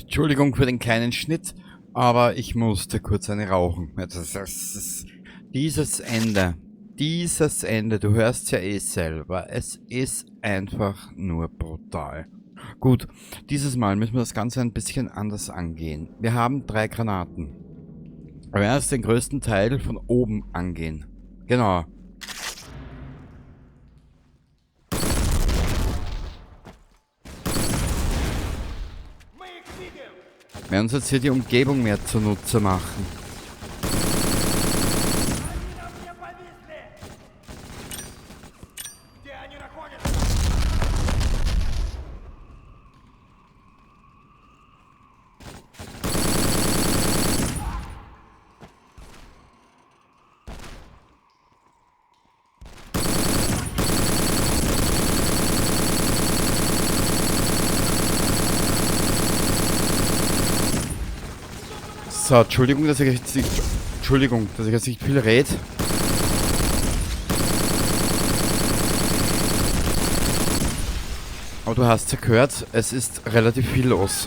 Entschuldigung für den kleinen Schnitt, aber ich musste kurz eine rauchen. Dieses Ende, du hörst ja eh selber, es ist einfach nur brutal. Gut, dieses Mal müssen wir das Ganze ein bisschen anders angehen. Wir haben 3 Granaten. Wir werden erst den größten Teil von oben angehen. Genau. Wir werden uns jetzt hier die Umgebung mehr zunutze machen. So, Entschuldigung, dass ich jetzt nicht viel rede. Aber du hast ja gehört, es ist relativ viel los.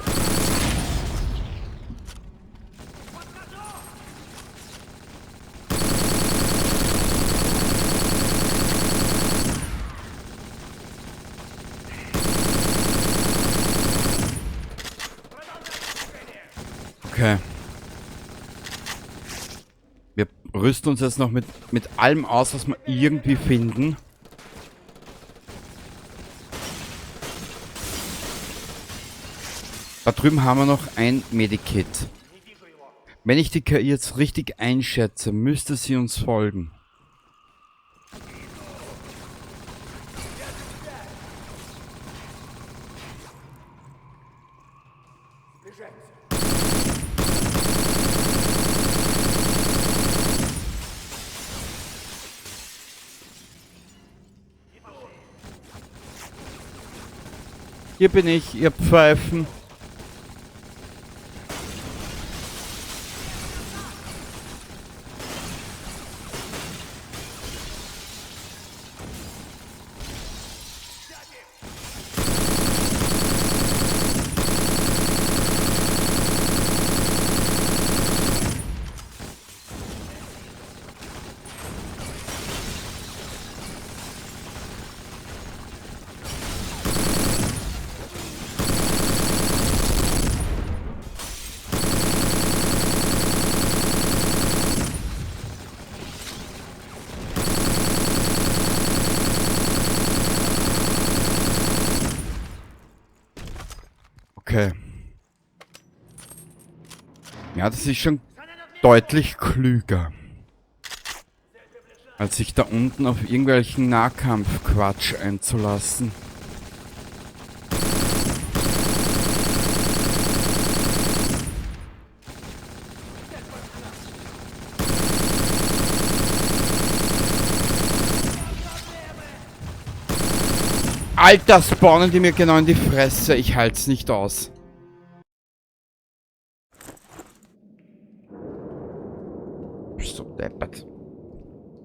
Okay. Wir rüsten uns jetzt noch mit allem aus, was wir irgendwie finden. Da drüben haben wir noch ein Medikit. Wenn ich die KI jetzt richtig einschätze, müsste sie uns folgen. Hier bin ich, ihr Pfeifen. Okay. Ja, das ist schon deutlich klüger, als sich da unten auf irgendwelchen Nahkampfquatsch einzulassen. Alter, spawnen die mir genau in die Fresse. Ich halt's nicht aus. Bist du deppert.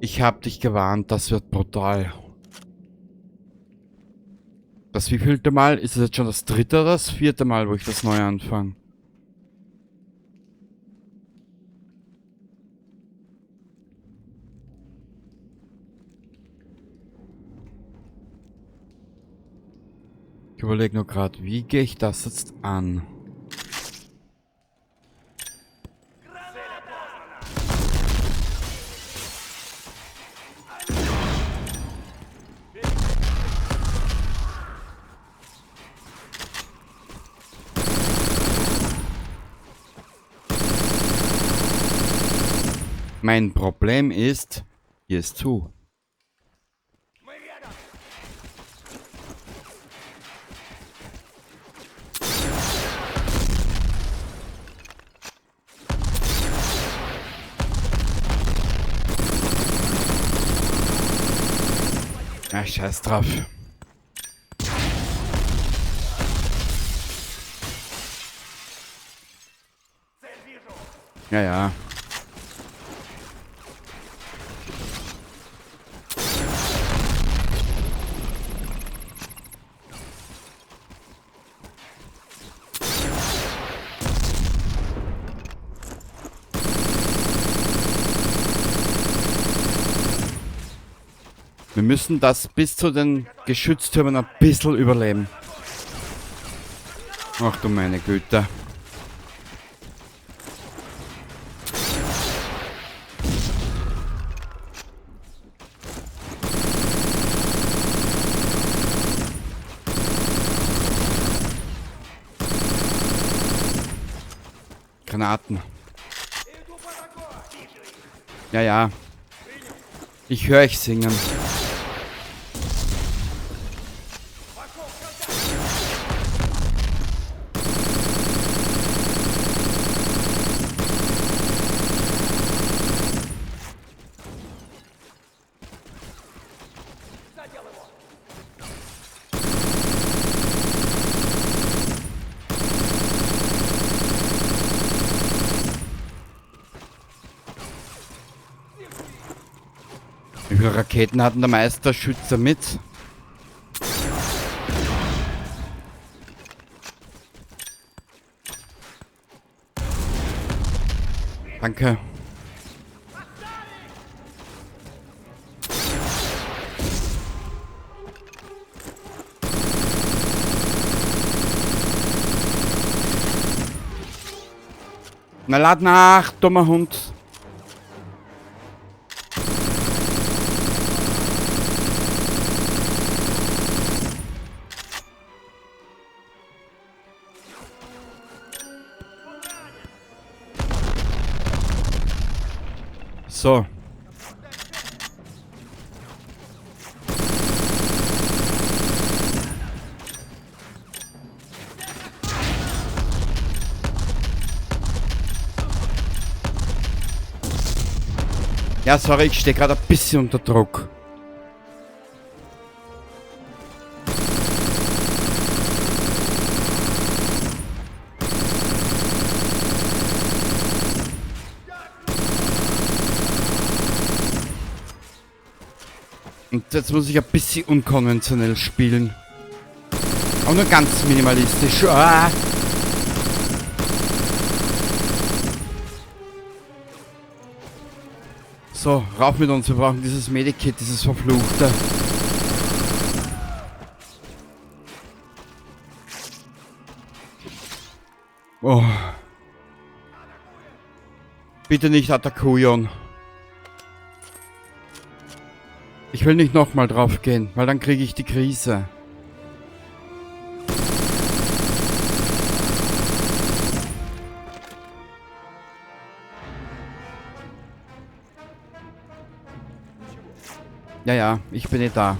Ich hab dich gewarnt, das wird brutal. Das wievielte Mal? Ist es jetzt schon das 3. oder das 4. Mal, wo ich das neu anfange? Ich überlege nur gerade, wie gehe ich das jetzt an? Mein Problem ist, hier ist zu. Ja, scheiß drauf. Ja, ja. Wir müssen das bis zu den Geschütztürmen ein bisschen überleben. Ach du meine Güte. Granaten. Ja, ja. Ich höre euch singen. Wie viele Raketen hatten der Meisterschütze mit? Danke. Na, lad nach, dummer Hund. So. Ja, sorry, ich stehe gerade ein bisschen unter Druck. Und jetzt muss ich ein bisschen unkonventionell spielen. Aber nur ganz minimalistisch. Ah! So, rauf mit uns. Wir brauchen dieses Medikit, dieses verfluchte. Oh. Bitte nicht Attakuyon. Ich will nicht nochmal drauf gehen, weil dann kriege ich die Krise. Ja, ja, ich bin nicht da.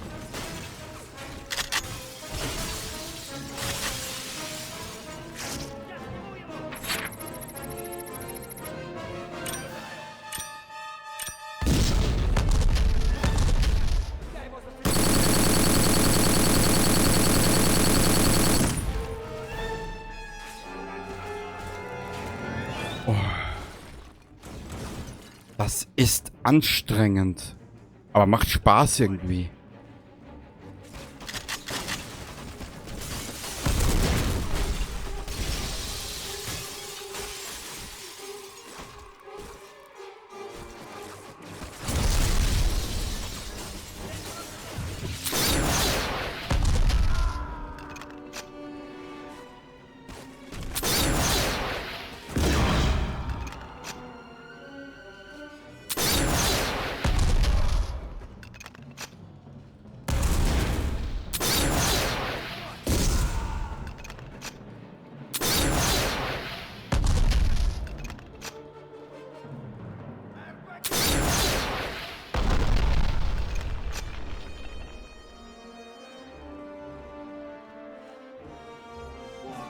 Das ist anstrengend. Aber macht Spaß irgendwie.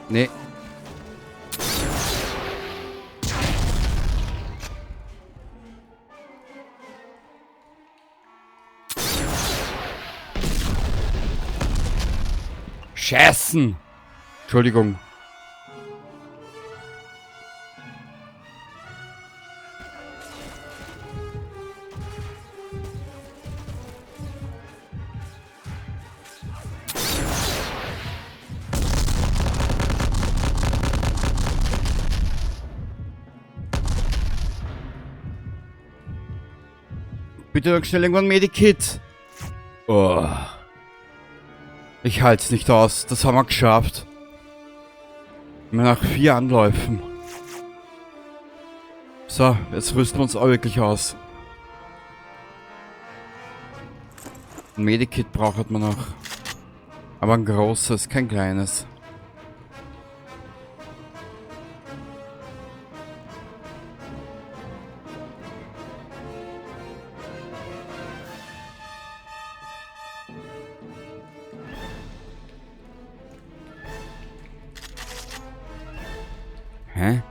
Nee. Scheißen! Entschuldigung. Bitte schnell irgendwann ein Medikit. Oh. Ich halte es nicht aus. Das haben wir geschafft. Nach 4 Anläufen. So, jetzt rüsten wir uns auch wirklich aus. Ein Medikit braucht man noch. Aber ein großes, kein kleines. Hä?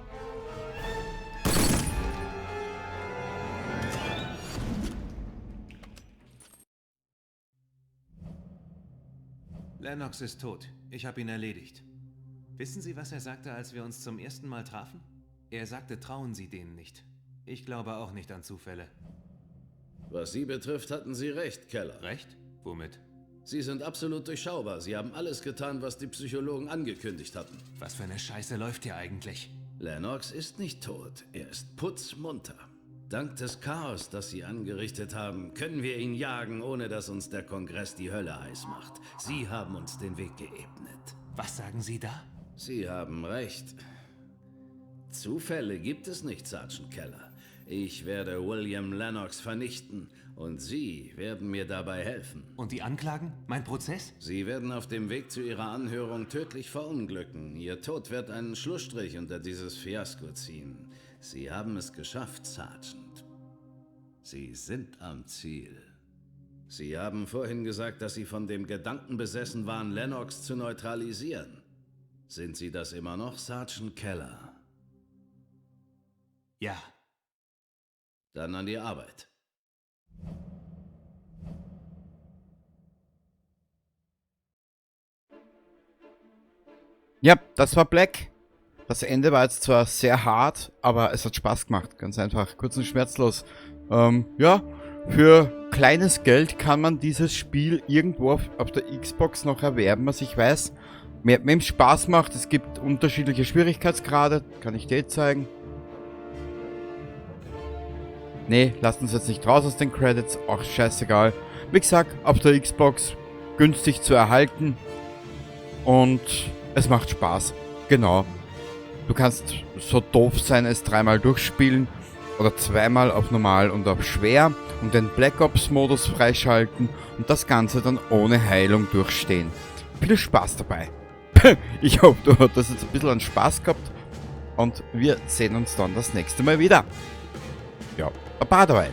Lennox ist tot. Ich habe ihn erledigt. Wissen Sie, was er sagte, als wir uns zum ersten Mal trafen? Er sagte, trauen Sie denen nicht. Ich glaube auch nicht an Zufälle. Was Sie betrifft, hatten Sie recht, Keller. Recht? Womit? Sie sind absolut durchschaubar. Sie haben alles getan, was die Psychologen angekündigt hatten. Was für eine Scheiße läuft hier eigentlich? Lennox ist nicht tot. Er ist putzmunter. Dank des Chaos, das Sie angerichtet haben, können wir ihn jagen, ohne dass uns der Kongress die Hölle heiß macht. Sie haben uns den Weg geebnet. Was sagen Sie da? Sie haben recht. Zufälle gibt es nicht, Sergeant Keller. Ich werde William Lennox vernichten und Sie werden mir dabei helfen. Und die Anklagen? Mein Prozess? Sie werden auf dem Weg zu Ihrer Anhörung tödlich verunglücken. Ihr Tod wird einen Schlussstrich unter dieses Fiasko ziehen. Sie haben es geschafft, Sergeant. Sie sind am Ziel. Sie haben vorhin gesagt, dass Sie von dem Gedanken besessen waren, Lennox zu neutralisieren. Sind Sie das immer noch, Sergeant Keller? Ja. Dann an die Arbeit. Ja, das war Black. Das Ende war jetzt zwar sehr hart, aber es hat Spaß gemacht. Ganz einfach, kurz und schmerzlos. Ja, für kleines Geld kann man dieses Spiel irgendwo auf der Xbox noch erwerben, was ich weiß. Wem es Spaß macht, es gibt unterschiedliche Schwierigkeitsgrade. Kann ich dir jetzt zeigen. Nee, lasst uns jetzt nicht raus aus den Credits. Auch scheißegal. Wie gesagt, auf der Xbox günstig zu erhalten. Und es macht Spaß. Genau. Du kannst so doof sein, es 3-mal durchspielen. Oder 2-mal auf normal und auf schwer. Und den Black Ops Modus freischalten. Und das Ganze dann ohne Heilung durchstehen. Viel Spaß dabei. Ich hoffe, du hattest jetzt ein bisschen an Spaß gehabt. Und wir sehen uns dann das nächste Mal wieder. Ja, Baba dabei.